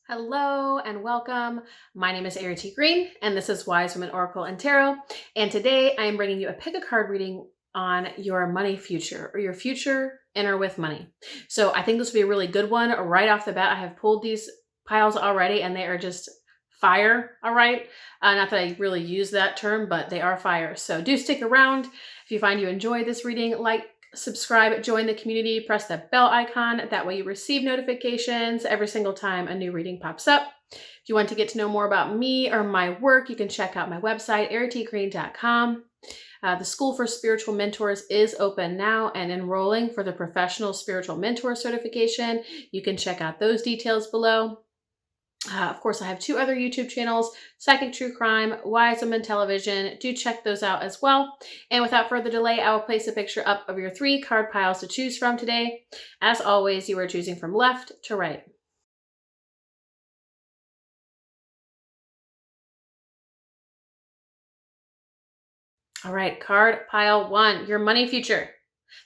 Hello and welcome. My name is Errity Green and this is Wise Women Oracle and Tarot. And today I am bringing you a pick a card reading on your money future or your future in or with money. So I think this will be a really good one right off the bat. I have pulled these piles already and they are just fire. All right. Not that I really use that term, but they are fire. So do stick around. If you find you enjoy this reading, like, subscribe, join the community, press the bell icon. That way you receive notifications every single time a new reading pops up. If you want to get to know more about me or my work, you can check out my website, erritygreen.com. The School for Spiritual Mentors is open now and enrolling for the Professional Spiritual Mentor Certification. You can check out those details below. Of course, I have two other YouTube channels, Psychic True Crime, Wise Women Television. Do check those out as well. And without further delay, I will place a picture up of your 3 card piles to choose from today. As always, you are choosing from left to right. All right, card pile 1, your money future.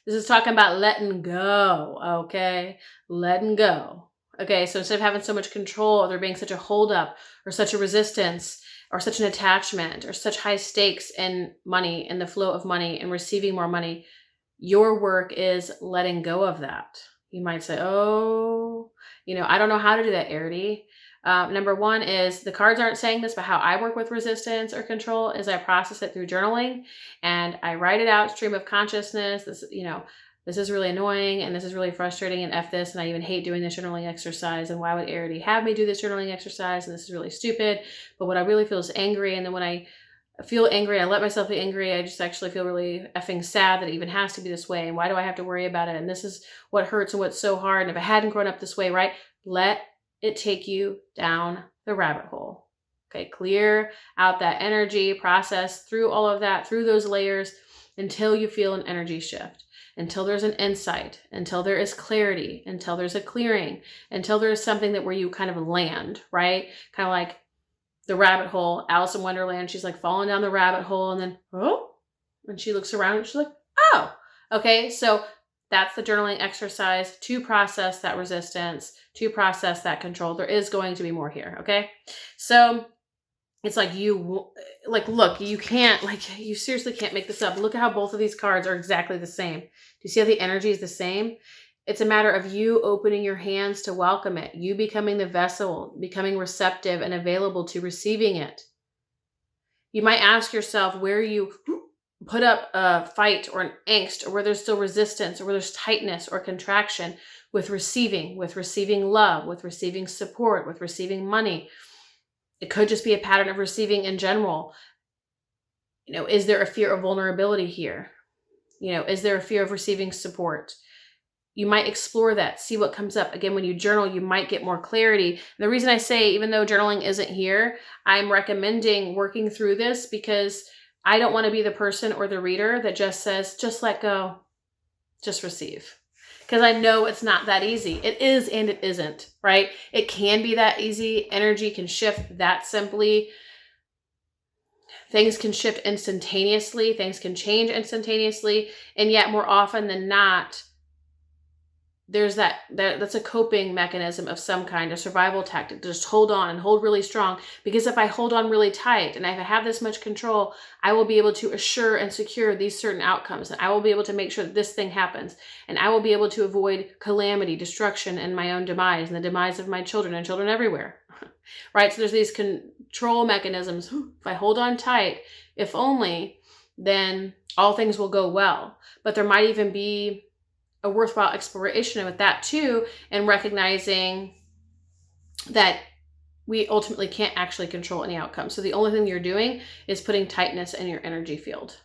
This is talking about letting go, okay? Letting go. Okay, so instead of having so much control, or there being such a holdup, or such a resistance, or such an attachment, or such high stakes in money, and the flow of money, and receiving more money, your work is letting go of that. You might say, oh, I don't know how to do that, Errity. Number 1 is, the cards aren't saying this, but how I work with resistance or control is I process it through journaling and I write it out, stream of consciousness. This is really annoying and this is really frustrating and F this, and I even hate doing this journaling exercise, and why would Errity have me do this journaling exercise, and this is really stupid. But what I really feel is angry, and then when I feel angry, I let myself be angry, I just actually feel really effing sad that it even has to be this way, and why do I have to worry about it, and this is what hurts and what's so hard, and if I hadn't grown up this way, right? Let it take you down the rabbit hole. Okay, clear out that energy, process through all of that, through those layers, until you feel an energy shift, until there's an insight, until there is clarity, until there's a clearing, until there's something that where you kind of land, right? Kind of like the rabbit hole, Alice in Wonderland. She's like falling down the rabbit hole, and then, oh, and she looks around and she's like, oh, okay. So that's the journaling exercise to process that resistance, to process that control. There is going to be more here, okay? So it's like look, you can't, you seriously can't make this up. Look at how both of these cards are exactly the same. Do you see how the energy is the same? It's a matter of you opening your hands to welcome it, you becoming the vessel, becoming receptive and available to receiving it. You might ask yourself where you put up a fight or an angst, or where there's still resistance, or where there's tightness or contraction with receiving love, with receiving support, with receiving money. It could just be a pattern of receiving in general. Is there a fear of vulnerability here? Is there a fear of receiving support? You might explore that, see what comes up. Again, when you journal, you might get more clarity. And the reason I say, even though journaling isn't here, I'm recommending working through this because I don't want to be the person or the reader that just says, just let go, just receive. Because I know it's not that easy. It is and it isn't, right? It can be that easy. Energy can shift that simply. Things can shift instantaneously. Things can change instantaneously. And yet more often than not, there's that's a coping mechanism of some kind, a survival tactic, to just hold on and hold really strong. Because if I hold on really tight and if I have this much control, I will be able to assure and secure these certain outcomes. And I will be able to make sure that this thing happens. And I will be able to avoid calamity, destruction, and my own demise, and the demise of my children and children everywhere. Right? So there's these control mechanisms. If I hold on tight, if only, then all things will go well. But there might even be a worthwhile exploration with that too, and recognizing that we ultimately can't actually control any outcome. So the only thing you're doing is putting tightness in your energy field,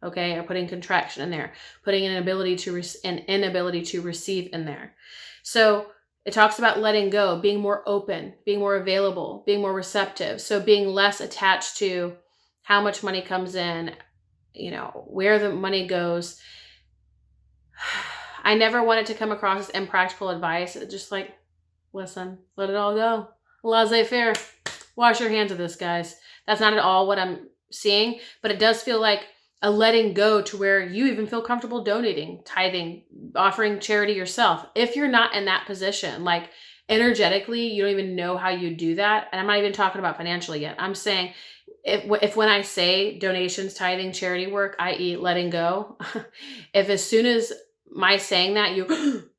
okay, or putting contraction in there, putting an inability to receive in there. So it talks about letting go, being more open, being more available, being more receptive. So being less attached to how much money comes in, where the money goes. I never want it to come across as impractical advice. It's just like, listen, let it all go. Laissez-faire. Wash your hands of this, guys. That's not at all what I'm seeing, but it does feel like a letting go to where you even feel comfortable donating, tithing, offering charity yourself. If you're not in that position, like energetically, you don't even know how you do that. And I'm not even talking about financially yet. I'm saying if when I say donations, tithing, charity work, i.e. letting go, if as soon as my saying that, you,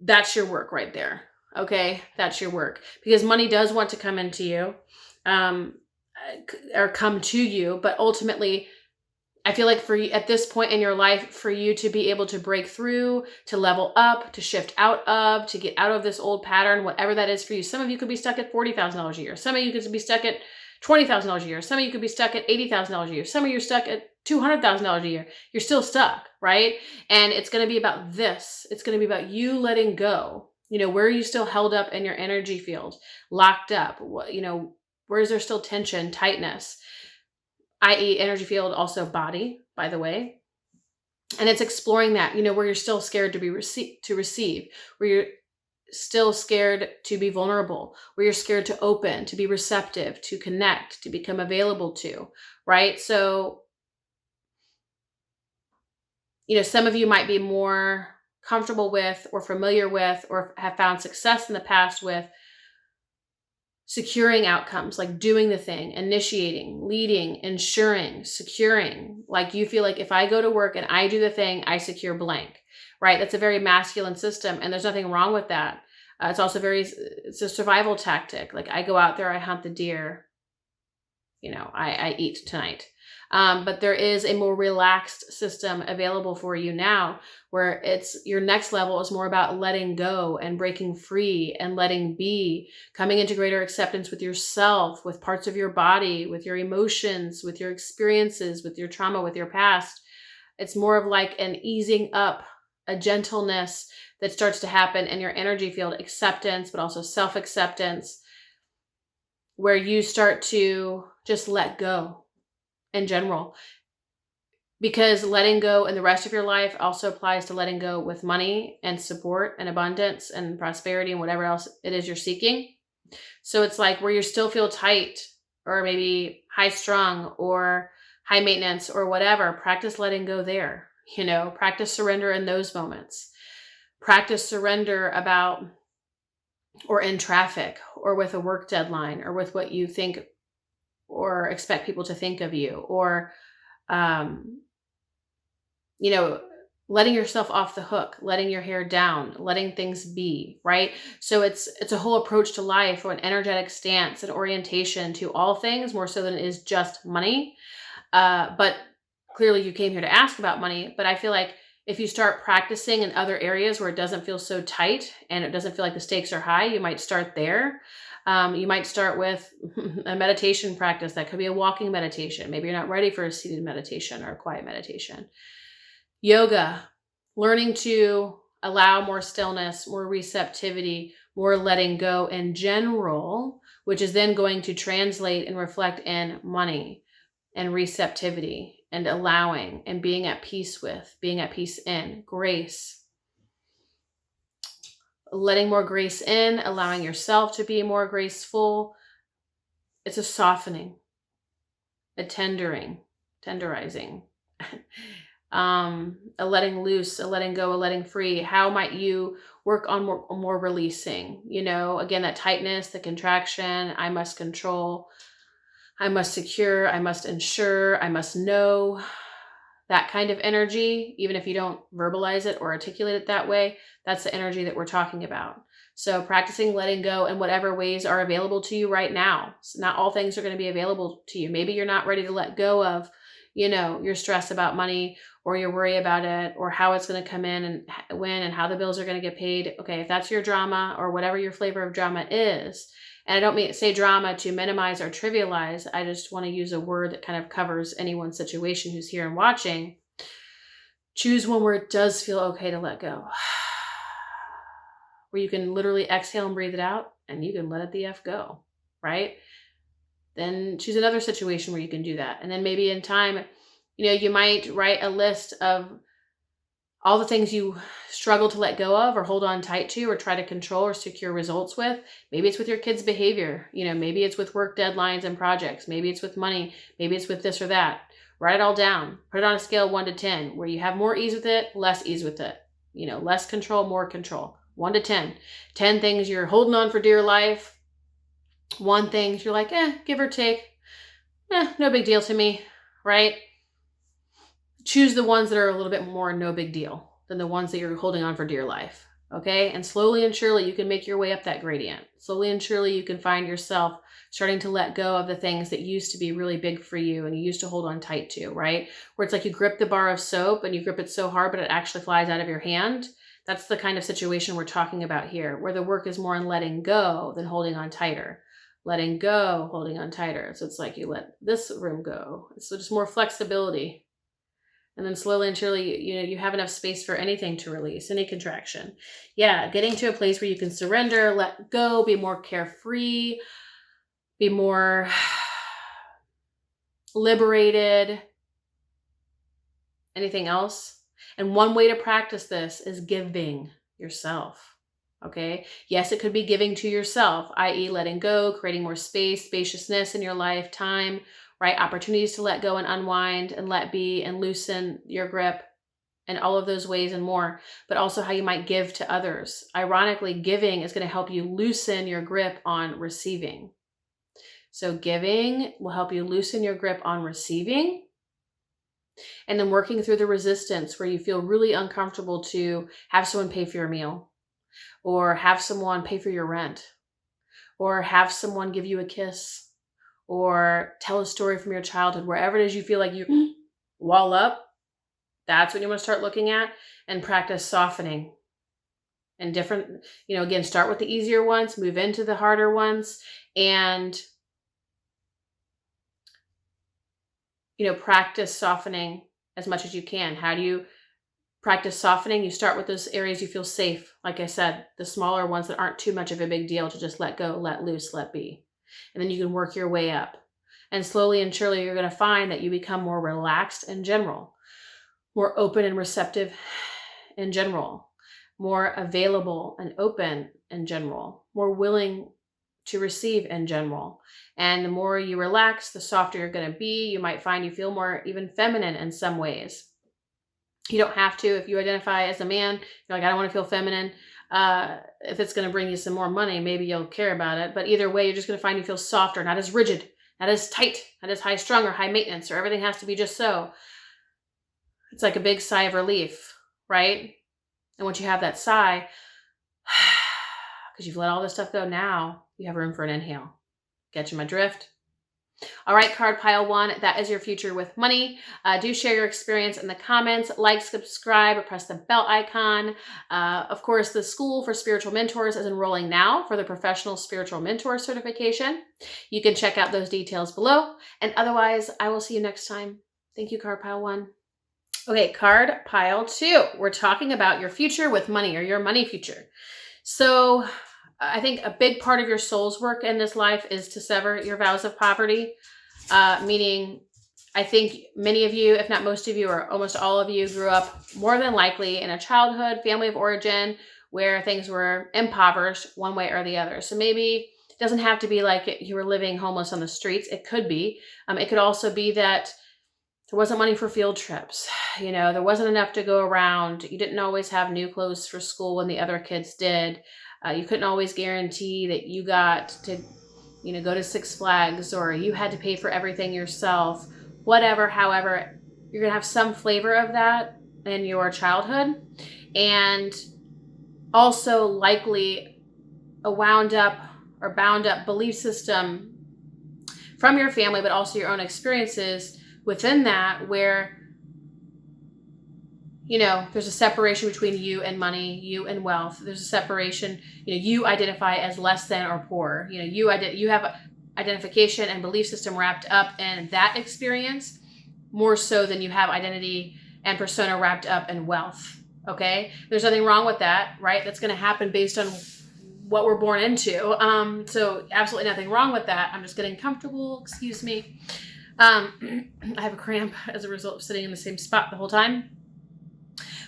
that's your work right there. Okay. That's your work, because money does want to come into you, or come to you. But ultimately, I feel like for you at this point in your life, for you to be able to break through, to level up, to shift out of, to get out of this old pattern, whatever that is for you. Some of you could be stuck at $40,000 a year. Some of you could be stuck at $20,000 a year. Some of you could be stuck at $80,000 a year. Some of you are stuck at $200,000 a year. You're still stuck, right? And it's going to be about this. It's going to be about you letting go. Where are you still held up in your energy field, locked up? Where is there still tension, tightness? I.e. energy field, also body, by the way. And it's exploring that, where you're still scared to receive, where you're still scared to be vulnerable, where you're scared to open, to be receptive, to connect, to become available to, right? So, some of you might be more comfortable with or familiar with or have found success in the past with securing outcomes, like doing the thing, initiating, leading, ensuring, securing. Like you feel like if I go to work and I do the thing, I secure blank, right? That's a very masculine system, and there's nothing wrong with that. It's also it's a survival tactic. Like I go out there, I hunt the deer, I eat tonight. But there is a more relaxed system available for you now, where it's your next level is more about letting go and breaking free and letting be, coming into greater acceptance with yourself, with parts of your body, with your emotions, with your experiences, with your trauma, with your past. It's more of like an easing up, a gentleness that starts to happen in your energy field, acceptance, but also self-acceptance, where you start to just let go in general. Because letting go in the rest of your life also applies to letting go with money and support and abundance and prosperity and whatever else it is you're seeking. So it's like where you still feel tight or maybe high strung or high maintenance or whatever, practice letting go there. Practice surrender in those moments. Practice surrender about or in traffic or with a work deadline or with what you think or expect people to think of you, or, letting yourself off the hook, letting your hair down, letting things be, right? So it's a whole approach to life, or an energetic stance, an orientation to all things, more so than it is just money. But clearly you came here to ask about money, but I feel like if you start practicing in other areas where it doesn't feel so tight and it doesn't feel like the stakes are high, you might start there. You might start with a meditation practice. That could be a walking meditation. Maybe you're not ready for a seated meditation or a quiet meditation. Yoga, learning to allow more stillness, more receptivity, more letting go in general, which is then going to translate and reflect in money and receptivity and allowing and being at peace with, being at peace in, grace. Letting more grace in, allowing yourself to be more graceful. It's a softening, a tenderizing, a letting loose, a letting go, a letting free. How might you work on more releasing? Again, that tightness, the contraction, I must control, I must secure, I must ensure, I must know. That kind of energy, even if you don't verbalize it or articulate it that way, that's the energy that we're talking about. So practicing letting go in whatever ways are available to you right now. So not all things are going to be available to you. Maybe you're not ready to let go of, your stress about money or your worry about it or how it's going to come in and when and how the bills are going to get paid. Okay, if that's your drama or whatever your flavor of drama is, and I don't say drama to minimize or trivialize. I just want to use a word that kind of covers anyone's situation who's here and watching. Choose one where it does feel okay to let go. Where you can literally exhale and breathe it out, and you can let it the F go, right? Then choose another situation where you can do that. And then maybe in time, you might write a list of all the things you struggle to let go of or hold on tight to or try to control or secure results with. Maybe it's with your kids' behavior. Maybe it's with work deadlines and projects. Maybe it's with money. Maybe it's with this or that. Write it all down. Put it on a scale of 1 to 10, where you have more ease with it, less ease with it. Less control, more control. 1 to 10. 10 things you're holding on for dear life. 1 thing you're like, give or take. No big deal to me, right? Choose the ones that are a little bit more no big deal than the ones that you're holding on for dear life. Okay. And slowly and surely you can make your way up that gradient. Slowly and surely you can find yourself starting to let go of the things that used to be really big for you and you used to hold on tight to, right? Where it's like you grip the bar of soap and you grip it so hard, but it actually flies out of your hand. That's the kind of situation we're talking about here, where the work is more in letting go than holding on tighter. Letting go, holding on tighter. So it's like you let this room go. So just more flexibility. And then slowly and surely, you have enough space for anything to release, any contraction. Yeah, getting to a place where you can surrender, let go, be more carefree, be more liberated. Anything else? And one way to practice this is giving yourself. Okay. Yes, it could be giving to yourself, i.e. letting go, creating more space, spaciousness in your life, time, right? Opportunities to let go and unwind and let be and loosen your grip and all of those ways and more, but also how you might give to others. Ironically, giving is going to help you loosen your grip on receiving. So giving will help you loosen your grip on receiving. And then working through the resistance where you feel really uncomfortable to have someone pay for your meal, or have someone pay for your rent, or have someone give you a kiss, or tell a story from your childhood. Wherever it is you feel like you wall up, that's when you want to start looking at and practice softening. And different, again, start with the easier ones, move into the harder ones, and practice softening as much as you can. How do you practice softening? You start with those areas you feel safe. Like I said, the smaller ones that aren't too much of a big deal to just let go, let loose, let be. And then you can work your way up. And slowly and surely you're going to find that you become more relaxed in general, more open and receptive in general, more available and open in general, more willing to receive in general. And the more you relax, the softer you're going to be. You might find you feel more even feminine in some ways. You don't have to. If you identify as a man, you're like, I don't want to feel feminine. If it's going to bring you some more money, maybe you'll care about it. But either way, you're just going to find you feel softer, not as rigid, not as tight, not as high strung or high maintenance, or everything has to be just so. It's like a big sigh of relief, right? And once you have that sigh, because you've let all this stuff go, now you have room for an inhale. Catching my drift? All right, card pile 1, that is your future with money. Do share your experience in the comments, like, subscribe, or press the bell icon. Of course, the School for Spiritual Mentors is enrolling now for the Professional Spiritual Mentor certification. You can check out those details below. And otherwise, I will see you next time. Thank you, card pile 1. Okay, card pile 2. We're talking about your future with money, or your money future. So I think a big part of your soul's work in this life is to sever your vows of poverty, meaning I think many of you, if not most of you, or almost all of you, grew up more than likely in a childhood, family of origin, where things were impoverished one way or the other. So maybe it doesn't have to be like you were living homeless on the streets. It could be. It could also be that there wasn't money for field trips. There wasn't enough to go around. You didn't always have new clothes for school when the other kids did. You couldn't always guarantee that you got to, go to Six Flags, or you had to pay for everything yourself. Whatever, however, you're going to have some flavor of that in your childhood. And also likely a wound up or bound up belief system from your family, but also your own experiences within that, where there's a separation between you and money, you and wealth. There's a separation. You identify as less than or poor. You have identification and belief system wrapped up in that experience more so than you have identity and persona wrapped up in wealth. Okay, there's nothing wrong with that, right? That's going to happen based on what we're born into. So absolutely nothing wrong with that. I'm just getting comfortable. Excuse me. I have a cramp as a result of sitting in the same spot the whole time.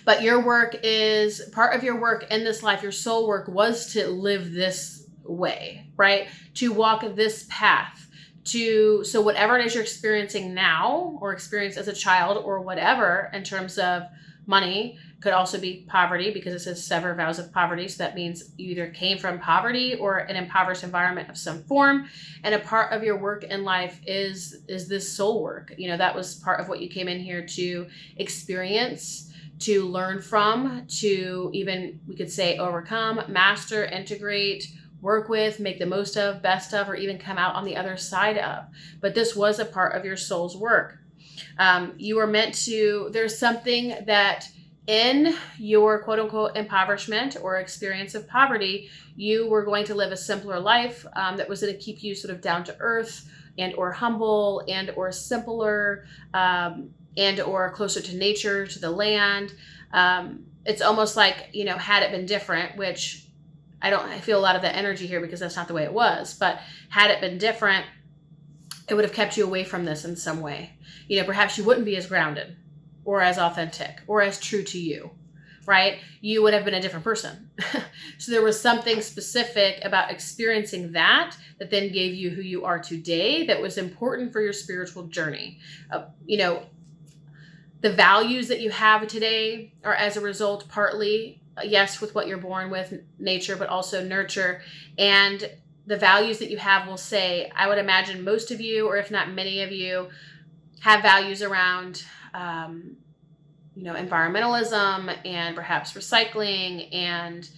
But your work is part of your work in this life. Your soul work was to live this way, right? To walk this path, So whatever it is you're experiencing now or experienced as a child or whatever in terms of money, could also be poverty, because it says sever vows of poverty. So that means you either came from poverty or an impoverished environment of some form. And a part of your work in life is this soul work. That was part of what you came in here to experience, to learn from, to even, we could say, overcome, master, integrate, work with, make the most of, best of, or even come out on the other side of. But this was a part of your soul's work. You were meant to, there's something that in your quote unquote impoverishment or experience of poverty, you were going to live a simpler life that was going to keep you sort of down to earth and or humble and or simpler and or closer to nature, to the land. It's almost like, had it been different, which I feel a lot of that energy here because that's not the way it was, but had it been different, it would have kept you away from this in some way. Perhaps you wouldn't be as grounded or as authentic or as true to you, right? You would have been a different person. So there was something specific about experiencing that then gave you who you are today that was important for your spiritual journey. The values that you have today are as a result, partly, yes, with what you're born with, nature, but also nurture. And the values that you have will say, I would imagine most of you, or if not many of you, have values around, environmentalism and perhaps recycling and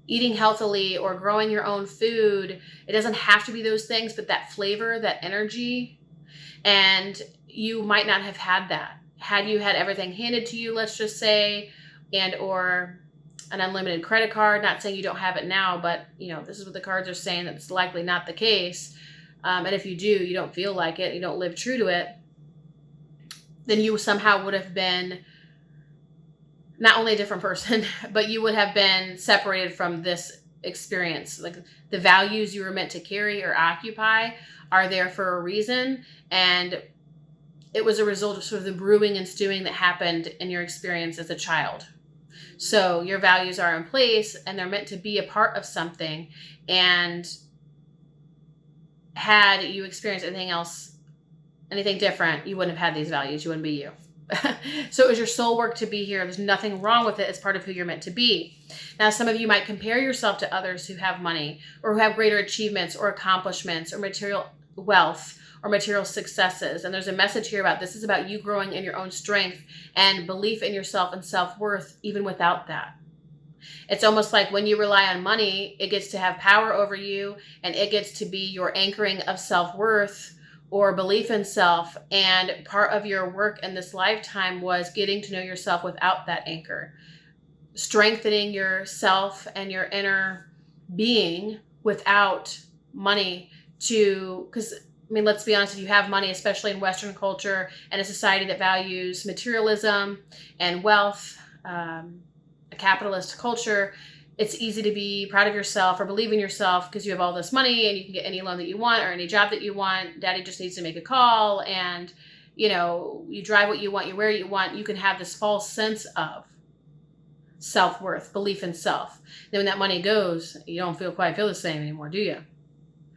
eating healthily or growing your own food. It doesn't have to be those things, but that flavor, that energy. And you might not have had that. Had you had everything handed to you, let's just say, and or an unlimited credit card, not saying you don't have it now, but this is what the cards are saying. That's likely not the case. And if you do, you don't feel like it, you don't live true to it, then you somehow would have been not only a different person, but you would have been separated from this experience. Like the values you were meant to carry or occupy are there for a reason. And it was a result of sort of the brewing and stewing that happened in your experience as a child. So your values are in place and they're meant to be a part of something. And had you experienced anything different, you wouldn't have had these values. You wouldn't be you. So it was your soul work to be here. There's nothing wrong with it. It's part of who you're meant to be. Now, some of you might compare yourself to others who have money or who have greater achievements or accomplishments or material wealth or material successes. And there's a message here about this is about you growing in your own strength and belief in yourself and self-worth, even without that. It's almost like when you rely on money, it gets to have power over you and it gets to be your anchoring of self-worth or belief in self. And part of your work in this lifetime was getting to know yourself without that anchor, strengthening yourself and your inner being without money because let's be honest, if you have money, especially in Western culture and a society that values materialism and wealth, a capitalist culture, it's easy to be proud of yourself or believe in yourself because you have all this money and you can get any loan that you want or any job that you want. Daddy just needs to make a call and, you drive what you want, you wear what you want. You can have this false sense of self-worth, belief in self. Then when that money goes, you don't quite feel the same anymore, do you?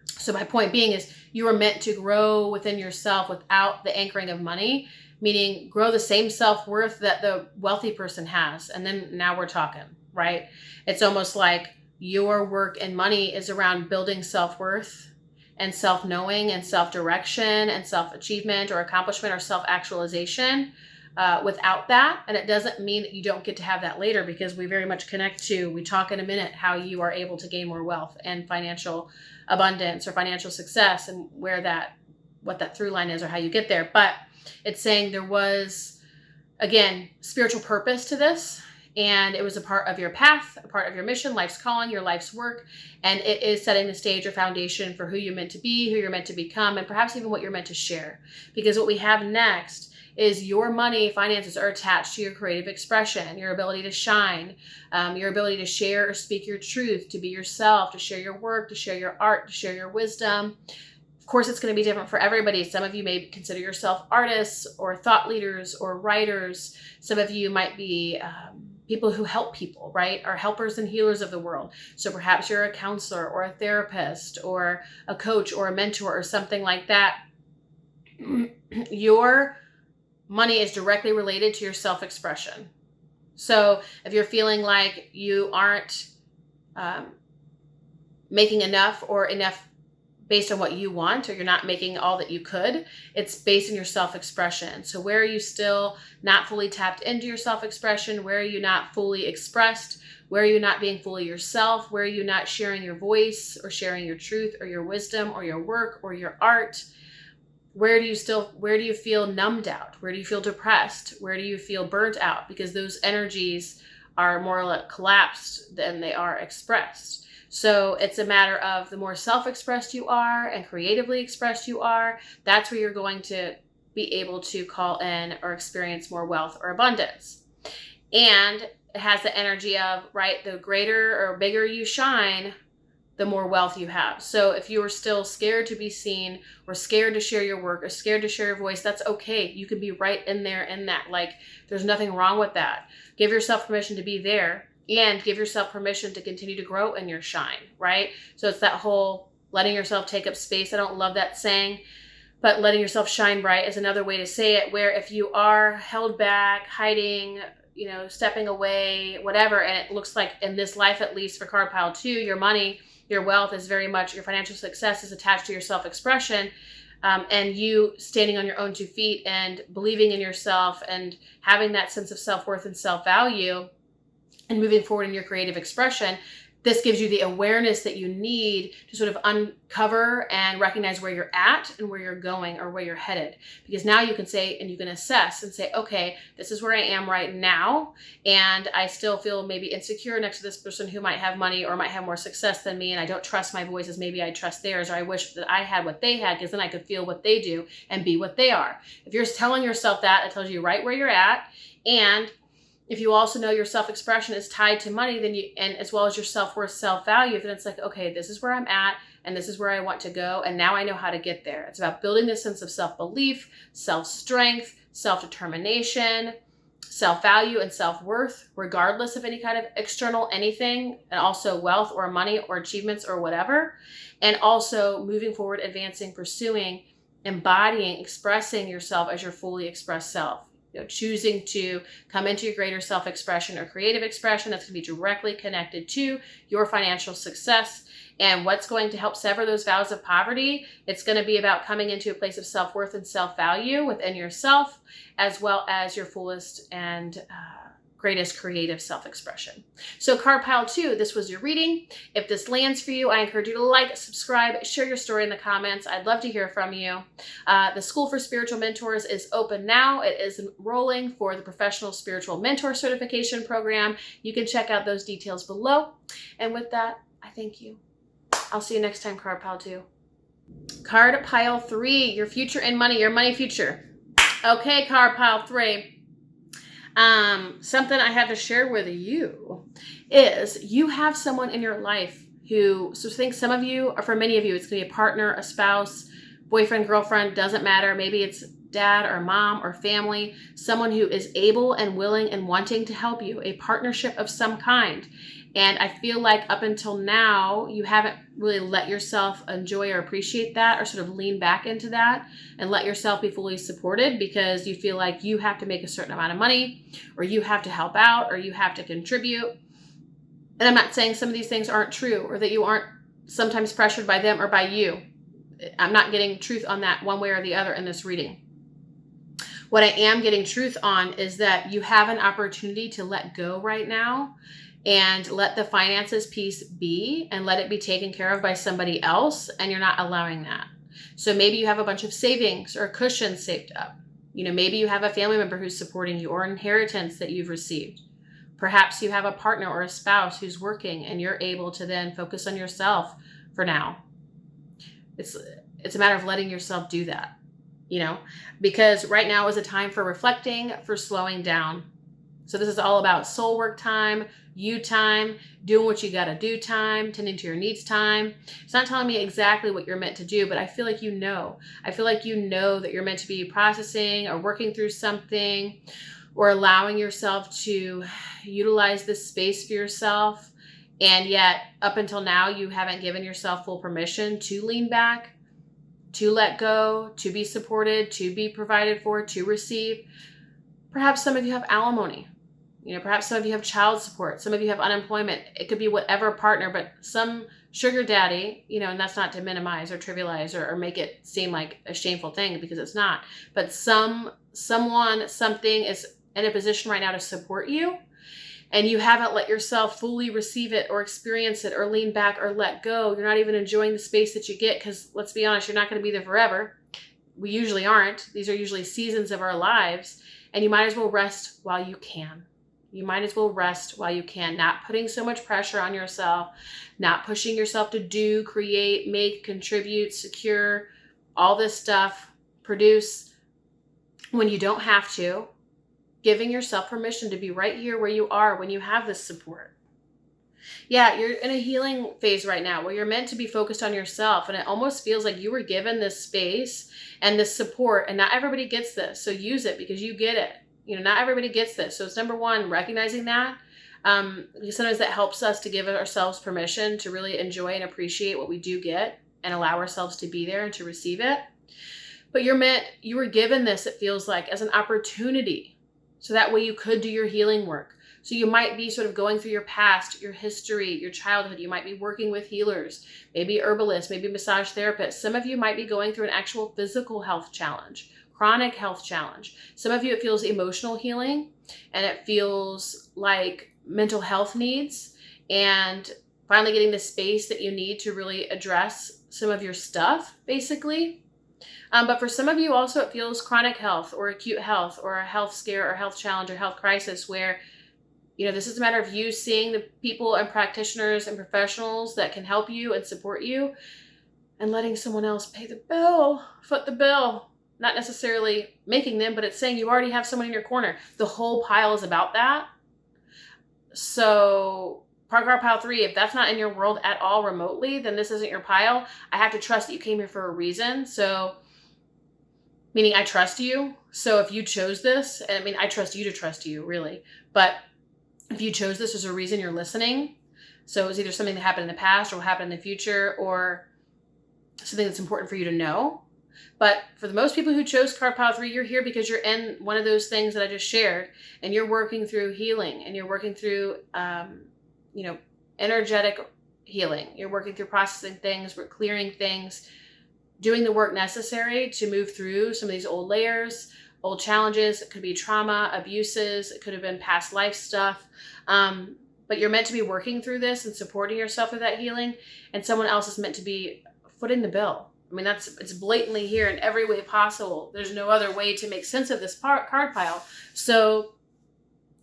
So my point being is you were meant to grow within yourself without the anchoring of money, meaning grow the same self-worth that the wealthy person has. And then now we're talking, right? It's almost like your work and money is around building self-worth and self-knowing and self-direction and self-achievement or accomplishment or self-actualization. Without that, and it doesn't mean that you don't get to have that later, because we very much connect to, we talk in a minute, how you are able to gain more wealth and financial abundance or financial success and what that through line is or how you get there. But it's saying there was, again, spiritual purpose to this, and it was a part of your path, a part of your mission, life's calling, your life's work, and it is setting the stage or foundation for who you're meant to be, who you're meant to become, and perhaps even what you're meant to share. Because what we have next is your money, finances are attached to your creative expression, your ability to shine, your ability to share or speak your truth, to be yourself, to share your work, to share your art, to share your wisdom. Of course, it's going to be different for everybody. Some of you may consider yourself artists or thought leaders or writers. Some of you might be people who help people, right? Are helpers and healers of the world. So perhaps you're a counselor or a therapist or a coach or a mentor or something like that. Your money is directly related to your self-expression. So if you're feeling like you aren't making enough or enough based on what you want, or you're not making all that you could, it's based on your self-expression. So where are you still not fully tapped into your self-expression? Where are you not fully expressed? Where are you not being fully yourself? Where are you not sharing your voice or sharing your truth or your wisdom or your work or your art? Where do you feel numbed out? Where do you feel depressed? Where do you feel burnt out? Because those energies are more like collapsed than they are expressed. So it's a matter of the more self-expressed you are and creatively expressed you are, that's where you're going to be able to call in or experience more wealth or abundance. And it has the energy of, right, the greater or bigger you shine, the more wealth you have. So if you are still scared to be seen or scared to share your work or scared to share your voice, that's okay. You can be right in there in that. Like, there's nothing wrong with that. Give yourself permission to be there and give yourself permission to continue to grow in your shine, right? So it's that whole letting yourself take up space. I don't love that saying, but letting yourself shine bright is another way to say it, where if you are held back, hiding, stepping away, whatever, and it looks like in this life, at least for card pile 2, your money, your wealth is very much, your financial success is attached to your self-expression, and you standing on your own 2 feet and believing in yourself and having that sense of self-worth and self-value and moving forward in your creative expression. This gives you the awareness that you need to sort of uncover and recognize where you're at and where you're going or where you're headed. Because now you can say, and you can assess and say, okay, this is where I am right now. And I still feel maybe insecure next to this person who might have money or might have more success than me. And I don't trust my voice as maybe I trust theirs, or I wish that I had what they had, because then I could feel what they do and be what they are. If you're telling yourself that, it tells you right where you're at. And if you also know your self-expression is tied to money, then and as well as your self-worth, self-value, then it's like, okay, this is where I'm at and this is where I want to go. And now I know how to get there. It's about building this sense of self-belief, self-strength, self-determination, self-value, and self-worth, regardless of any kind of external anything, and also wealth or money or achievements or whatever. And also moving forward, advancing, pursuing, embodying, expressing yourself as your fully expressed self. Choosing to come into your greater self-expression or creative expression that's going to be directly connected to your financial success. And what's going to help sever those vows of poverty? It's going to be about coming into a place of self-worth and self-value within yourself, as well as your fullest and greatest creative self-expression. So card pile 2, this was your reading. If this lands for you, I encourage you to like, subscribe, share your story in the comments. I'd love to hear from you. The School for Spiritual Mentors is open now. It is enrolling for the Professional Spiritual Mentor Certification Program. You can check out those details below. And with that, I thank you. I'll see you next time, card pile 2. Card pile 3, your future and money, your money future. Okay, card pile 3. Something I have to share with you is you have someone in your life who, so think some of you, or for many of you, it's going to be a partner, a spouse, boyfriend, girlfriend, doesn't matter. Maybe it's dad or mom or family, someone who is able and willing and wanting to help you, a partnership of some kind. And I feel like up until now, you haven't really let yourself enjoy or appreciate that, or sort of lean back into that and let yourself be fully supported, because you feel like you have to make a certain amount of money, or you have to help out, or you have to contribute. And I'm not saying some of these things aren't true, or that you aren't sometimes pressured by them or by you. I'm not getting truth on that one way or the other in this reading. What I am getting truth on is that you have an opportunity to let go right now and let the finances piece be and let it be taken care of by somebody else, and you're not allowing that. So maybe you have a bunch of savings or cushions saved up. Maybe you have a family member who's supporting you, or inheritance that you've received. Perhaps you have a partner or a spouse who's working and you're able to then focus on yourself for now. It's a matter of letting yourself do that, because right now is a time for reflecting, for slowing down. So this is all about soul work time, you time, doing what you got to do time, tending to your needs time. It's not telling me exactly what you're meant to do, but I feel like I feel like you know that you're meant to be processing or working through something, or allowing yourself to utilize this space for yourself. And yet, up until now, you haven't given yourself full permission to lean back, to let go, to be supported, to be provided for, to receive. Perhaps some of you have alimony. Perhaps some of you have child support. Some of you have unemployment. It could be whatever partner, but some sugar daddy, and that's not to minimize or trivialize or make it seem like a shameful thing, because it's not. But someone, something is in a position right now to support you, and you haven't let yourself fully receive it or experience it or lean back or let go. You're not even enjoying the space that you get, because let's be honest, you're not going to be there forever. We usually aren't. These are usually seasons of our lives, and you might as well rest while you can. You might as well rest while you can, not putting so much pressure on yourself, not pushing yourself to do, create, make, contribute, secure, all this stuff, produce when you don't have to, giving yourself permission to be right here where you are when you have this support. Yeah, you're in a healing phase right now where you're meant to be focused on yourself, and it almost feels like you were given this space and this support, and not everybody gets this, so use it because you get it. Not everybody gets this. So it's number one, recognizing that. Because sometimes that helps us to give ourselves permission to really enjoy and appreciate what we do get and allow ourselves to be there and to receive it. But you were given this, it feels like, as an opportunity. So that way you could do your healing work. So you might be sort of going through your past, your history, your childhood. You might be working with healers, maybe herbalists, maybe massage therapists. Some of you might be going through an actual physical health challenge, chronic health challenge. Some of you, it feels emotional healing, and it feels like mental health needs, and finally getting the space that you need to really address some of your stuff, basically. But for some of you also, it feels chronic health or acute health or a health scare or health challenge or health crisis where, this is a matter of you seeing the people and practitioners and professionals that can help you and support you, and letting someone else pay the bill, foot the bill. Not necessarily making them, but it's saying you already have someone in your corner. The whole pile is about that. So card pile 3, if that's not in your world at all remotely, then this isn't your pile. I have to trust that you came here for a reason. So, meaning I trust you. So if you chose this, I trust you to trust you, really. But if you chose this, there's a reason you're listening. So it's either something that happened in the past or will happen in the future, or something that's important for you to know. But for the most people who chose card pile 3, you're here because you're in one of those things that I just shared, and you're working through healing, and you're working through, energetic healing. You're working through processing things, we're clearing things, doing the work necessary to move through some of these old layers, old challenges. It could be trauma, abuses. It could have been past life stuff. But you're meant to be working through this and supporting yourself with that healing, and someone else is meant to be footing the bill. It's blatantly here in every way possible. There's no other way to make sense of this card pile. So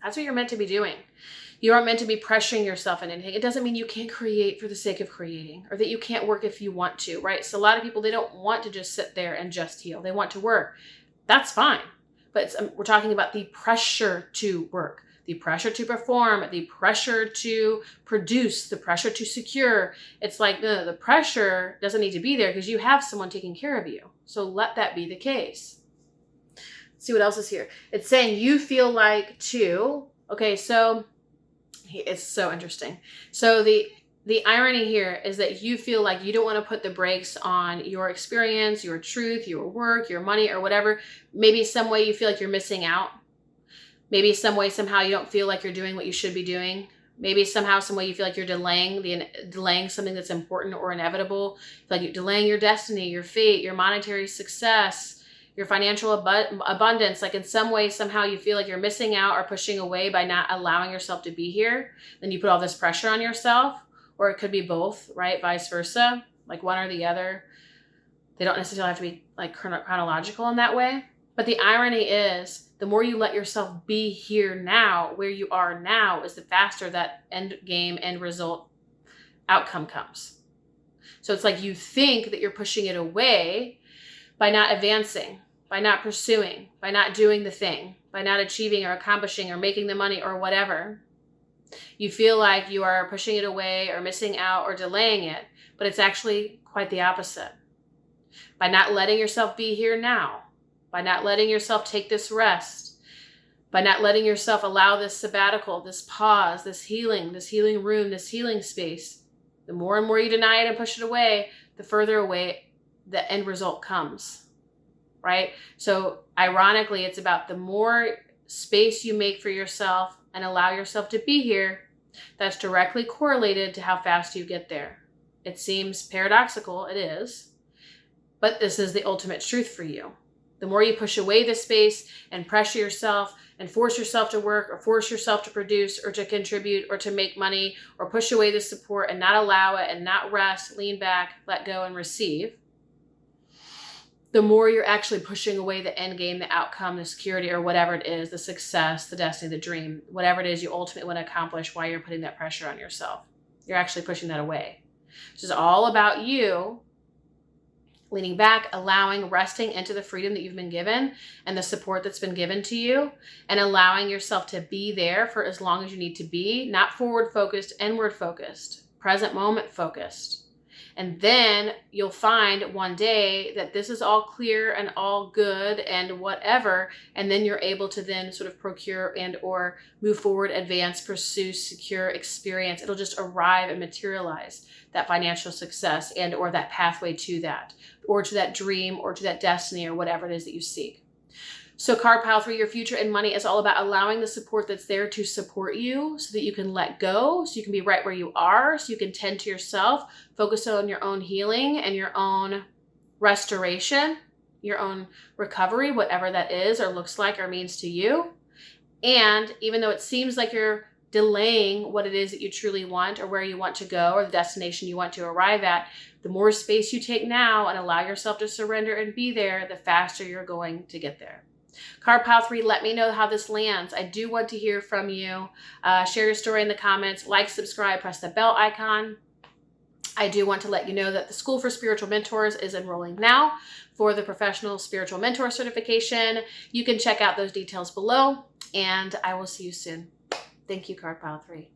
that's what you're meant to be doing. You aren't meant to be pressuring yourself in anything. It doesn't mean you can't create for the sake of creating, or that you can't work if you want to, right? So a lot of people, they don't want to just sit there and just heal. They want to work. That's fine. But we're talking about the pressure to work, the pressure to perform, the pressure to produce, the pressure to secure. It's like the pressure doesn't need to be there because you have someone taking care of you. So let that be the case. Let's see what else is here. It's saying you feel like too. Okay, so it's so interesting. So the irony here is that you feel like you don't want to put the brakes on your experience, your truth, your work, your money, or whatever. Maybe some way you feel like you're missing out. Maybe some way, somehow you don't feel like you're doing what you should be doing. Maybe somehow, some way you feel like you're delaying something that's important or inevitable. Like you're delaying your destiny, your fate, your monetary success, your financial abundance. Like in some way, somehow you feel like you're missing out or pushing away by not allowing yourself to be here. Then you put all this pressure on yourself, or it could be both, right? Vice versa, like one or the other. They don't necessarily have to be like chronological in that way. But the irony is, the more you let yourself be here now, where you are now, is the faster that end game, end result outcome comes. So it's like you think that you're pushing it away by not advancing, by not pursuing, by not doing the thing, by not achieving or accomplishing or making the money or whatever. You feel like you are pushing it away or missing out or delaying it, but it's actually quite the opposite. By not letting yourself be here now, by not letting yourself take this rest, by not letting yourself allow this sabbatical, this pause, this healing room, this healing space. The more and more you deny it and push it away, the further away the end result comes, right? So ironically, it's about the more space you make for yourself and allow yourself to be here, that's directly correlated to how fast you get there. It seems paradoxical, it is, but this is the ultimate truth for you. The more you push away the space and pressure yourself and force yourself to work or force yourself to produce or to contribute or to make money or push away the support and not allow it and not rest, lean back, let go and receive, the more you're actually pushing away the end game, the outcome, the security, or whatever it is, the success, the destiny, the dream, whatever it is you ultimately want to accomplish, why you're putting that pressure on yourself. You're actually pushing that away. This is all about you leaning back, allowing, resting into the freedom that you've been given and the support that's been given to you, and allowing yourself to be there for as long as you need to be, not forward focused, inward focused, present moment focused. And then you'll find one day that this is all clear and all good and whatever. And then you're able to then sort of procure and or move forward, advance, pursue, secure, experience. It'll just arrive and materialize that financial success and or that pathway to that, or to that dream or to that destiny or whatever it is that you seek. So card pile 3, your future and money is all about allowing the support that's there to support you so that you can let go, so you can be right where you are, so you can tend to yourself, focus on your own healing and your own restoration, your own recovery, whatever that is or looks like or means to you. And even though it seems like you're delaying what it is that you truly want or where you want to go or the destination you want to arrive at, the more space you take now and allow yourself to surrender and be there, the faster you're going to get there. Card pile 3, let me know how this lands. I do want to hear from you. Share your story in the comments, like, subscribe, press the bell icon. I do want to let you know that the School for Spiritual Mentors is enrolling now for the Professional Spiritual Mentor Certification. You can check out those details below, and I will see you soon. Thank you, Card pile 3.